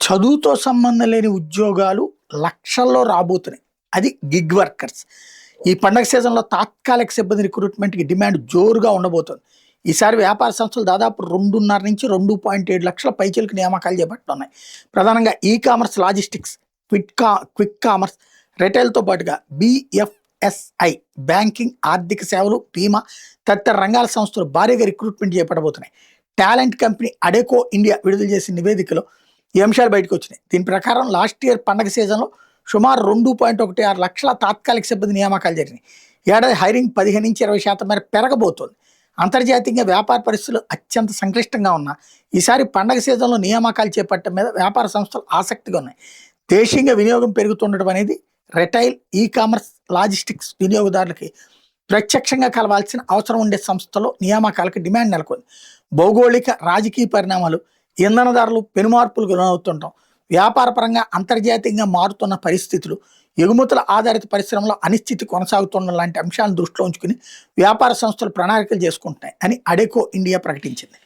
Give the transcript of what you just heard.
చదువుతో సంబంధం లేని ఉద్యోగాలు లక్షల్లో రాబోతున్నాయి. అది గిగ్ వర్కర్స్. ఈ పండగ సీజన్‌లో తాత్కాలిక సిబ్బంది రిక్రూట్‌మెంట్‌కి డిమాండ్ జోరుగా ఉండబోతోంది. ఈసారి వ్యాపార సంస్థలు దాదాపు 2.5-2.7 లక్షల పైచిలకు నియామకాలు చేపట్టనున్నాయి. ప్రధానంగా ఈ-కామర్స్, లాజిస్టిక్స్, క్విక్ కామర్స్, రిటైల్‌తో పాటుగా BFSI, బ్యాంకింగ్, ఆర్థిక సేవలు, బీమా తదితర రంగాల సంస్థలు భారీగా రిక్రూట్‌మెంట్ చేపట్టబోతున్నాయి. టాలెంట్ కంపెనీ అడెకో ఇండియా విడుదల చేసిన నివేదికలో ఈ అంశాలు బయటకు వచ్చినాయి. దీని ప్రకారం లాస్ట్ ఇయర్ పండగ సీజన్లో సుమారు 2.16 లక్షల తాత్కాలిక సిబ్బంది నియామకాలు జరిగినాయి. ఏడాది హైరింగ్ 15-20% మేర పెరగబోతోంది. అంతర్జాతీయంగా వ్యాపార పరిస్థితులు అత్యంత సంక్లిష్టంగా ఉన్నా ఈసారి పండగ సీజన్లో నియామకాలు చేపట్టడం మీద వ్యాపార సంస్థలు ఆసక్తిగా ఉన్నాయి. దేశీయంగా వినియోగం పెరుగుతుండడం అనేది రిటైల్, ఈ-కామర్స్, లాజిస్టిక్స్ వినియోగదారులకి ప్రత్యక్షంగా కలవాల్సిన అవసరం ఉండే సంస్థలో నియామకాలకు డిమాండ్ నెలకొంది. భౌగోళిక, రాజకీయ పరిణామాలు, ఇంధన ధరలు పెనుమార్పులకు లోనవుతుండటం, వ్యాపారపరంగా అంతర్జాతీయంగా మారుతున్న పరిస్థితులు, ఎగుమతుల ఆధారిత పరిశ్రమలో అనిశ్చితి కొనసాగుతుండడం లాంటి అంశాలను దృష్టిలో ఉంచుకుని వ్యాపార సంస్థలు ప్రణాళికలు చేసుకుంటున్నాయి అని అడెకో ఇండియా ప్రకటించింది.